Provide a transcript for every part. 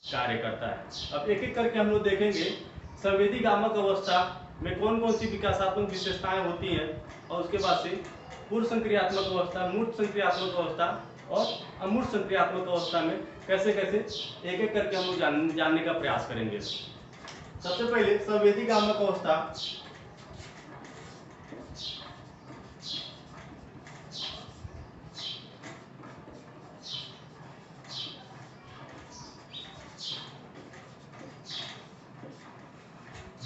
कार्य करता है। अब एक एक करके हम लोग देखेंगे संवेदी गामक अवस्था में कौन कौन सी विकासात्मक विशेषताएं होती हैं, और उसके बाद से पूर्व संक्रियात्मक अवस्था, मूर्त संक्रियात्मक अवस्था और अमूर्त संक्रियात्मक अवस्था में कैसे कैसे एक एक करके हम लोग जानने का प्रयास करेंगे। सबसे पहले संवेदी गामक अवस्था।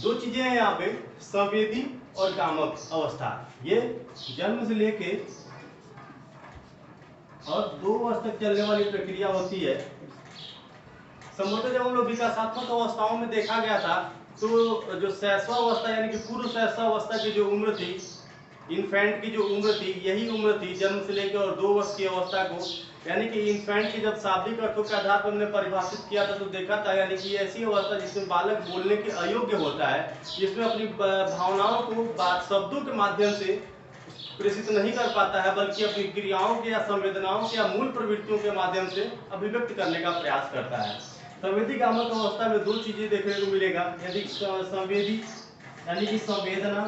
दो चीजें हैं यहाँ पे, संवेदी और गामक अवस्था। ये जन्म से लेके और 2 वर्ष तक चलने वाली प्रक्रिया होती है। संभवतः जब हम लोग विकासात्मक अवस्थाओं में देखा गया था तो जो शैशवावस्था यानी कि पूर्व शैशवावस्था की जो उम्र थी, इन्फेंट की जो उम्र थी, यही उम्र थी जन्म से लेकर और 2 वर्ष की अवस्था को, यानी कि इन्फेंट की जब शाब्दिक अर्थों के आधार पर हमने परिभाषित किया था तो देखा था यानी कि ऐसी अवस्था जिसमें बालक बोलने के अयोग्य होता है, जिसमें अपनी भावनाओं को शब्दों के माध्यम से प्रेषित नहीं कर पाता है, बल्कि अपनी क्रियाओं के या संवेदनाओं के या मूल प्रवृत्तियों के माध्यम से अभिव्यक्त करने का प्रयास करता है। संवेदी गामक अवस्था में 2 चीजें देखने को मिलेगा, यदि संवेदी यानी कि संवेदना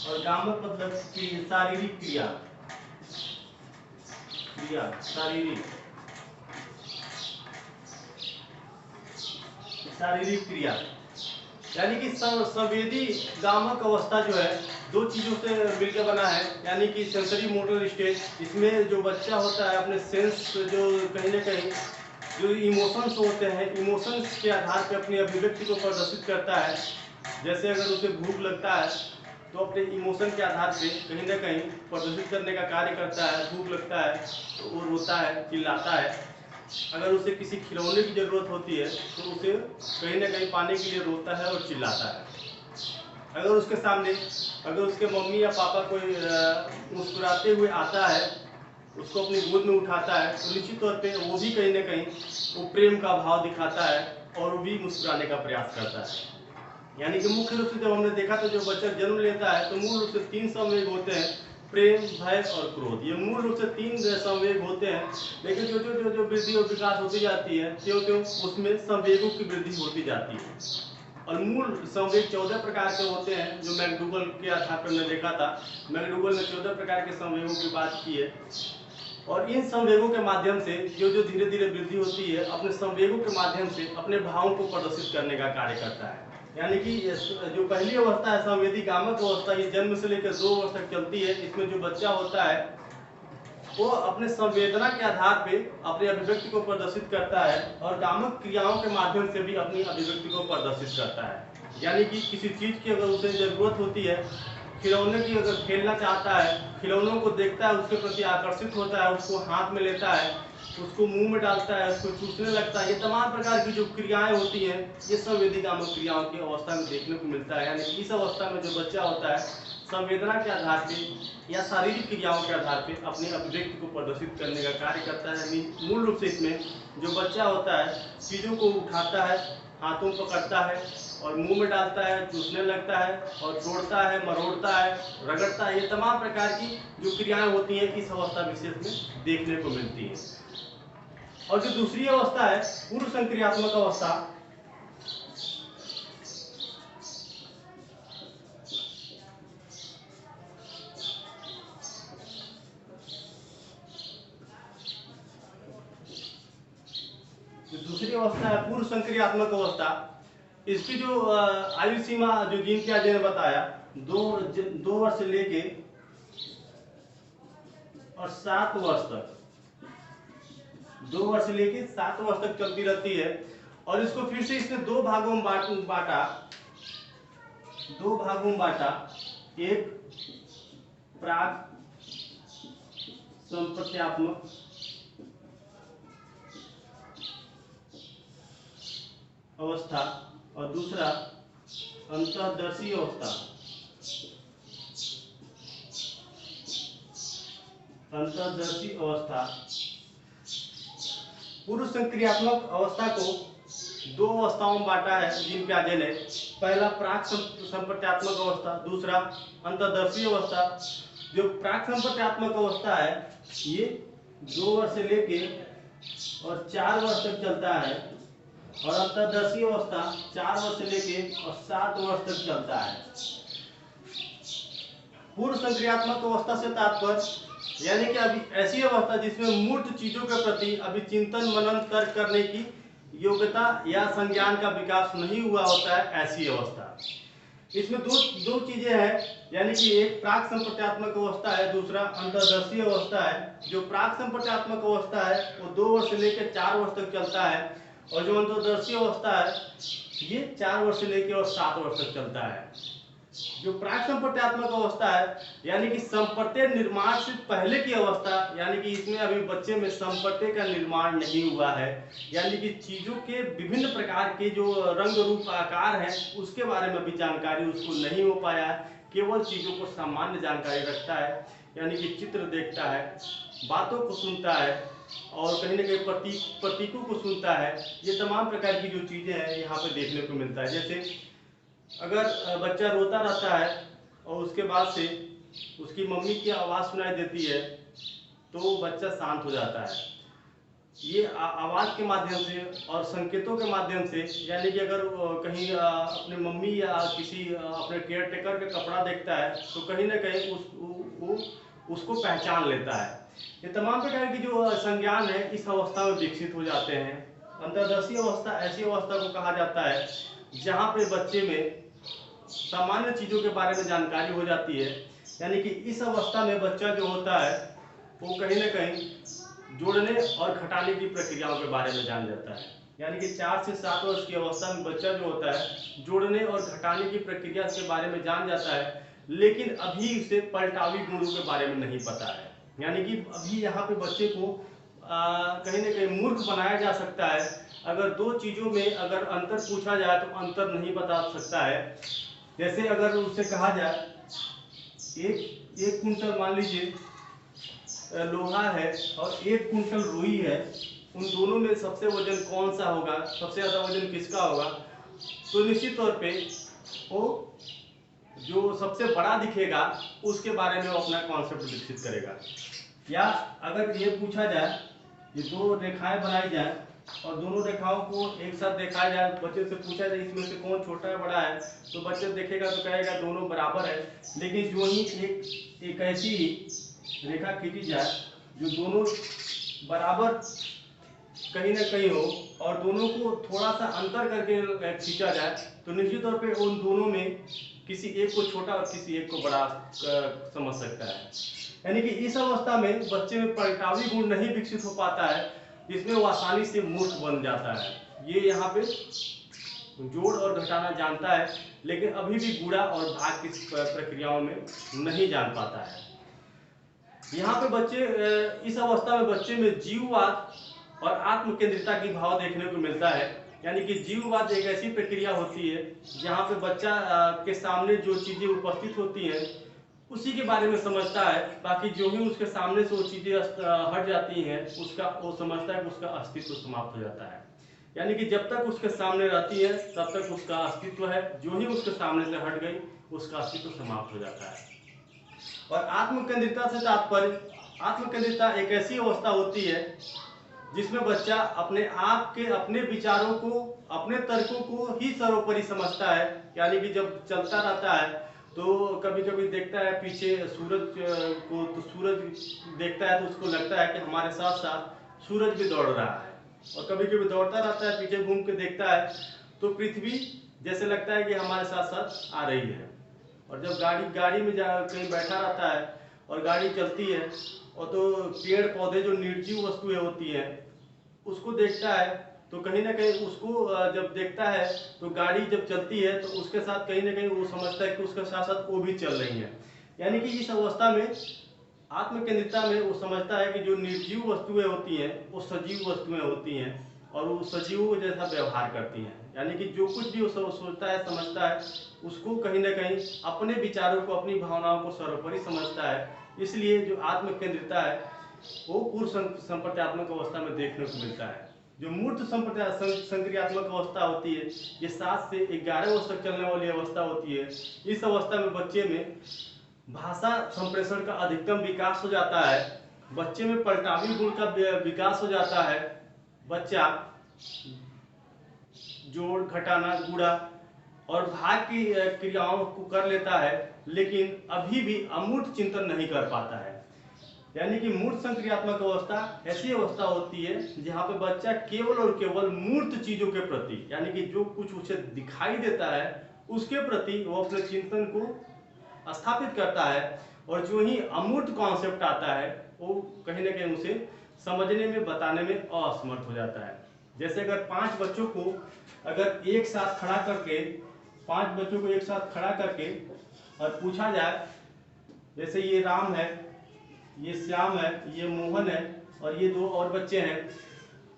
और गामक मतलब कि शारीरिक क्रिया, शारीरिक क्रिया यानी कि संवेदी गामक अवस्था जो है 2 चीजों से मिलकर बना है, यानी कि सेंसरी मोटर स्टेज, इसमें जो बच्चा होता है अपने सेंस जो कहीं ना कहीं जो इमोशंस होते हैं, इमोशंस के आधार पर अपनी अभिव्यक्ति को प्रदर्शित करता है। जैसे अगर उसे भूख लगता है तो अपने इमोशन के आधार पे कहीं ना कहीं प्रदर्शित करने का कार्य करता है। भूख लगता है तो वो रोता है, चिल्लाता है। अगर उसे किसी खिलौने की जरूरत होती है तो उसे कहीं ना कहीं पाने के लिए रोता है और चिल्लाता है। अगर उसके सामने अगर उसके मम्मी या पापा कोई मुस्कुराते हुए आता है, उसको अपनी गोद में उठाता है, तो निश्चित तौर पे वो भी कहीं ना कहीं वो प्रेम का भाव दिखाता है और वो भी मुस्कुराने का प्रयास करता है। यानी कि मुख्य रूप से जब हमने देखा तो जो बच्चा जन्म लेता है तो मूल रूप से 3 संवेग होते हैं, प्रेम, भय और क्रोध। ये मूल रूप से 3 संवेग होते हैं, लेकिन जो जो जो जो वृद्धि और विकास होती जाती है त्यों त्यों उसमें संवेगों की वृद्धि होती जाती है। और मूल संवेग 14 प्रकार के होते हैं, जो मैकडूगल के आधार पर हमने देखा था। मैकडूगल ने 14 प्रकार के संवेगों की बात की है, और इन संवेगों के माध्यम से जो जो धीरे धीरे वृद्धि होती है अपने संवेगों के माध्यम से अपने भावों को प्रदर्शित करने का कार्य करता है। यानी कि जो पहली अवस्था है संवेदी गामक अवस्था, ये जन्म से लेकर 2 वर्ष तक चलती है। इसमें जो बच्चा होता है वो अपने संवेदना के आधार पे अपनी अभिव्यक्ति को प्रदर्शित करता है और गामक क्रियाओं के माध्यम से भी अपनी अभिव्यक्ति को प्रदर्शित करता है। यानी कि किसी चीज की अगर उसे जरूरत होती है, खिलौने की अगर खेलना चाहता है, खिलौनों को देखता है, उसके प्रति आकर्षित होता है, उसको हाथ में लेता है, उसको मुंह में डालता है, उसको चूसने लगता है, ये तमाम प्रकार की जो क्रियाएं होती हैं ये संवेदी गामक क्रियाओं की अवस्था में देखने को मिलता है। यानी इस अवस्था में जो बच्चा होता है संवेदना के आधार पे या शारीरिक क्रियाओं के आधार पे अपनी अभिव्यक्ति को प्रदर्शित करने का कार्य करता है। मूल रूप से इसमें जो बच्चा होता है चीजों को उठाता है, हाथों पकड़ता है और मुंह में डालता है, चूसने लगता है और तोड़ता है, मरोड़ता है, रगड़ता है, ये तमाम प्रकार की जो क्रियाएं होती हैं इस अवस्था विशेष में देखने को मिलती हैं। और जो दूसरी अवस्था है पूर्व संक्रियात्मक अवस्था, है पूर्व संक्रियात्मक अवस्था। इसकी जो आयु सीमा जो जीन पियाजे ने बताया 2 वर्ष से लेके और 7 वर्ष तक, 2 वर्ष से लेके 7 वर्ष तक चलती रहती है। और इसको फिर से इसने 2 भागों में बांटा। एक प्राक संप्रत्यात्मक अवस्था और दूसरा अंतःदर्शी अवस्था। पूर्व संक्रियात्मक अवस्था को 2 अवस्थाओं में बांटा है जीन पियाजे ने। पहला प्राक संप्रत्यात्मक अवस्था, दूसरा अंतःदर्शी अवस्था। जो प्राक संप्रत्यात्मक अवस्था है ये 2 वर्ष से लेके और 4 वर्ष तक चलता है, और अंतर्दर्शी अवस्था 4 वर्ष से लेके और 7 वर्ष तक चलता है। पूर्व संक्रियात्मक अवस्था से तात्पर्य यानी कि अभी ऐसी अवस्था जिसमें मूर्त चीजों के प्रति अभी चिंतन मनन तर्क करने की योग्यता या संज्ञान का विकास नहीं हुआ होता है, ऐसी अवस्था। इसमें दो चीजें हैं, यानी कि एक प्राक संप्रत्यात्मक अवस्था है, दूसरा अंतर्दर्शी अवस्था है। जो प्राक संप्रत्यात्मक अवस्था है वो 2 वर्ष से लेकर 4 वर्ष तक चलता है, और जो अंतर्दर्शी अवस्था है ये 4 वर्ष से लेकर और 7 वर्ष तक चलता है। जो प्राक संप्रत्यात्मक अवस्था है यानी कि संप्रत्यय निर्माण से पहले की अवस्था, यानी कि इसमें अभी बच्चे में संप्रत्यय का निर्माण नहीं हुआ है, यानी कि चीजों के विभिन्न प्रकार के जो रंग रूप आकार हैं उसके बारे में भी जानकारी उसको नहीं हो पाया है। केवल चीजों को सामान्य जानकारी रखता है, यानी कि चित्र देखता है, बातों को सुनता है, और कहीं ना कहीं प्रतीकों को सुनता है। ये तमाम प्रकार की जो चीजें हैं यहाँ पे देखने को मिलता है। जैसे अगर बच्चा रोता रहता है और उसके बाद से उसकी मम्मी की आवाज़ सुनाई देती है तो बच्चा शांत हो जाता है। ये आवाज़ के माध्यम से और संकेतों के माध्यम से, यानी कि अगर कहीं अपने मम्मी या किसी अपने केयर टेकर का कपड़ा देखता है तो कहीं ना कहीं उसको पहचान लेता है। ये तमाम प्रकार की जो संज्ञान है इस अवस्था में विकसित हो जाते हैं। अंतर्दर्शी अवस्था ऐसी अवस्था को कहा जाता है जहाँ पे बच्चे में सामान्य चीजों के बारे में जानकारी हो जाती है, यानी कि इस अवस्था में बच्चा जो होता है वो कहीं ना कहीं जोड़ने और घटाने की प्रक्रियाओं के बारे में जान जाता है। यानी कि 4 से 7 वर्ष की अवस्था में बच्चा जो होता है जोड़ने और घटाने की प्रक्रिया के बारे में जान जाता है, लेकिन अभी उसे पलटावी गुणों के बारे में नहीं पता है। यानी कि अभी यहाँ पे बच्चे को कहीं ना कहीं मूर्ख बनाया जा सकता है। अगर दो चीजों में अगर अंतर पूछा जाए तो अंतर नहीं बता सकता है। जैसे अगर उससे कहा जाए एक कुंटल मान लीजिए लोहा है और 1 कुंटल रुई है, उन दोनों में सबसे वजन कौन सा होगा, सबसे ज्यादा वजन किसका होगा, तो निश्चित तौर पे वो जो सबसे बड़ा दिखेगा उसके बारे में वो अपना कॉन्सेप्ट विकसित करेगा। या अगर ये पूछा जाए, ये 2 रेखाएं बनाई जाए और दोनों रेखाओं को एक साथ देखा जाए, बच्चे से पूछा जाए इसमें से कौन छोटा है बड़ा है, तो बच्चे देखेगा तो कहेगा दोनों बराबर है। लेकिन जो ही एक ऐसी रेखा खींची जाए जो दोनों बराबर कहीं ना कहीं हो और दोनों को थोड़ा सा अंतर करके खींचा जाए तो निश्चित तौर पे उन दोनों में किसी एक को छोटा और किसी एक को बड़ा समझ सकता है। यानी कि इस अवस्था में बच्चे में पलटावी गुण नहीं विकसित हो पाता है, जिसमें वो आसानी से मूर्ख बन जाता है। ये यहाँ पे जोड़ और घटाना जानता है, लेकिन अभी भी गुणा और भाग की प्रक्रियाओं में नहीं जान पाता है। यहाँ पे बच्चे इस अवस्था में बच्चे में जीववाद और आत्म केंद्रिता की भाव देखने को मिलता है। यानी कि जीववाद एक ऐसी प्रक्रिया होती है जहाँ पे बच्चा के सामने जो चीजें उपस्थित होती हैं उसी के बारे में समझता है, बाकी जो भी उसके सामने से वो चीजें हट जाती हैं उसका वो समझता है कि उसका अस्तित्व समाप्त हो जाता है। यानी कि जब तक उसके सामने रहती है तब तक उसका अस्तित्व है, जो ही उसके सामने से हट गई उसका अस्तित्व समाप्त हो जाता है। और आत्मकेंद्रिता से तात्पर्य, आत्मकेंद्रिता एक ऐसी अवस्था होती है जिसमें बच्चा अपने आप के अपने विचारों को अपने तर्कों को ही सर्वोपरि समझता है। यानी कि जब चलता रहता है तो कभी कभी देखता है पीछे सूरज को, तो सूरज देखता है तो उसको लगता है कि हमारे साथ साथ सूरज भी दौड़ रहा है, और कभी कभी दौड़ता रहता है पीछे घूम के देखता है तो पृथ्वी जैसे लगता है कि हमारे साथ साथ आ रही है। और जब गाड़ी में कहीं बैठा रहता है और गाड़ी चलती है और तो पेड़ पौधे जो निर्जीव वस्तुएं होती हैं उसको देखता है तो कहीं ना कहीं उसको जब देखता है तो गाड़ी जब चलती है तो उसके साथ कहीं ना कहीं वो समझता है कि उसके साथ साथ वो भी चल रही है। यानी कि इस अवस्था में आत्मकेंद्रिता में वो समझता है कि जो निर्जीव वस्तुएं होती हैं वो सजीव वस्तुएं होती हैं और वो सजीवों जैसा व्यवहार करती हैं। यानी कि जो कुछ भी वो सोचता है समझता है उसको कहीं ना कहीं अपने विचारों को अपनी भावनाओं को सर्वोपरि समझता है। इसलिए जो आत्मकेंद्रिता है वो पूर्व संप्रत्यात्मक अवस्था में देखने को मिलता है। जो मूर्त संक्रियात्मक अवस्था होती है ये 7 से 11 वर्ष तक चलने वाली अवस्था होती है। इस अवस्था में बच्चे में भाषा संप्रेषण का अधिकतम विकास हो जाता है, बच्चे में पलटावी गुण का विकास हो जाता है। बच्चा जोड़, घटाना, गुणा और भाग की क्रियाओं को कर लेता है, लेकिन अभी भी अमूर्त चिंतन नहीं कर पाता है। यानी कि मूर्त संक्रियात्मक अवस्था ऐसी अवस्था होती है जहाँ पे बच्चा केवल और केवल मूर्त चीजों के प्रति, यानी कि जो कुछ उसे दिखाई देता है उसके प्रति वो अपने चिंतन को स्थापित करता है, और जो ही अमूर्त कॉन्सेप्ट आता है वो कहीं ना कहीं उसे समझने में, बताने में असमर्थ हो जाता है। जैसे अगर पांच बच्चों को एक साथ खड़ा करके और पूछा जाए, जैसे ये राम है, ये श्याम है, ये मोहन है और ये दो और बच्चे हैं,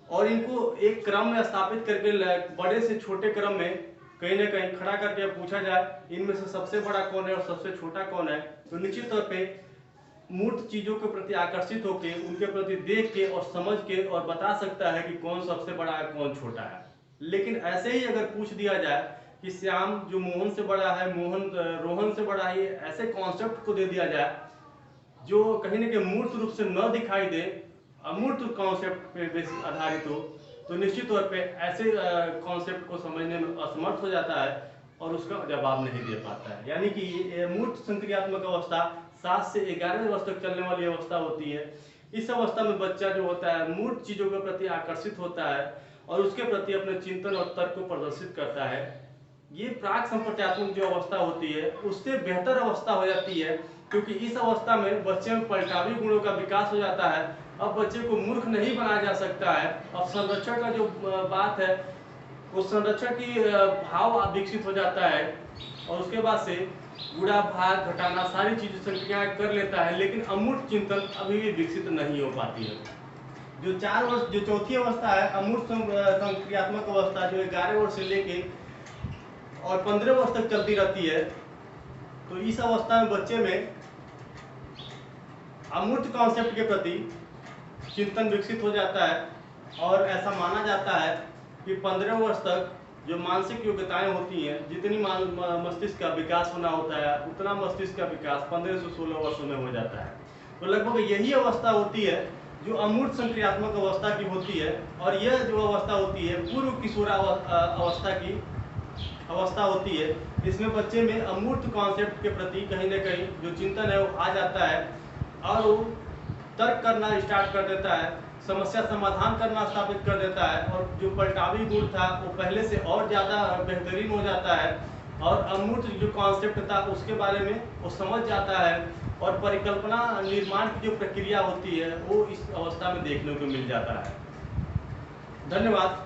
और इनको एक क्रम में स्थापित करके बड़े से छोटे क्रम में कहीं ना कहीं खड़ा करके पूछा जाए इनमें से सबसे बड़ा कौन है और सबसे छोटा कौन है, तो निश्चित तौर पे मूर्त चीजों के प्रति आकर्षित होकर उनके प्रति देख के और समझ के और बता सकता है कि कौन सबसे बड़ा है, कौन छोटा है। लेकिन ऐसे ही अगर पूछ दिया जाए कि श्याम जो मोहन से बड़ा है, मोहन रोहन से बड़ा है, ऐसे कॉन्सेप्ट को दे दिया जाए जो कहीं ना कहीं मूर्त रूप से न दिखाई दे, अमूर्त कॉन्सेप्ट पे आधारित हो, तो निश्चित तौर पे ऐसे कॉन्सेप्ट को समझने में असमर्थ हो जाता है और उसका जवाब नहीं दे पाता है। यानी कि मूर्त संक्रियात्मक अवस्था 7 से 11वें वर्ष तक चलने वाली अवस्था होती है। इस अवस्था में बच्चा जो होता है मूर्त चीजों के प्रति आकर्षित होता है और उसके प्रति अपने चिंतन और तर्क को प्रदर्शित करता है। ये प्राक संप्रत्यात्मक जो अवस्था होती है उससे बेहतर अवस्था हो जाती है, क्योंकि इस अवस्था में बच्चे में पलटावी गुणों का विकास हो जाता है। अब बच्चे को मूर्ख नहीं बनाया जा सकता है। अब संरक्षण का जो बात है उस संरक्षण की भाव विकसित हो जाता है, और उसके बाद से गुणा, भाग, घटाना सारी चीजें संक्रियाएं कर लेता है, लेकिन अमूर्त चिंतन अभी भी विकसित नहीं हो पाती है। जो चौथी अवस्था है अमूर्त संक्रियात्मक अवस्था, जो 11 वर्ष से लेके और 15 वर्ष तक चलती रहती है, तो इस अवस्था में बच्चे में अमूर्त कॉन्सेप्ट के प्रति चिंतन विकसित हो जाता है, और ऐसा माना जाता है कि 15 वर्ष तक जो मानसिक योग्यताएं होती हैं, जितनी मस्तिष्क का विकास होना होता है उतना मस्तिष्क का विकास 15 से 16 वर्षों में हो जाता है। तो लगभग यही अवस्था होती है जो अमूर्त संक्रियात्मक अवस्था की होती है, और यह जो अवस्था होती है पूर्व किशोरावस्था की अवस्था होती है। इसमें बच्चे में अमूर्त कॉन्सेप्ट के प्रति कहीं ना कहीं जो चिंतन है वो आ जाता है और वो तर्क करना स्टार्ट कर देता है, समस्या समाधान करना स्थापित कर देता है, और जो पलटावी गुण था वो पहले से और ज़्यादा बेहतरीन हो जाता है, और अमूर्त जो कॉन्सेप्ट था उसके बारे में वो समझ जाता है, और परिकल्पना निर्माण की जो प्रक्रिया होती है वो इस अवस्था में देखने को मिल जाता है। धन्यवाद।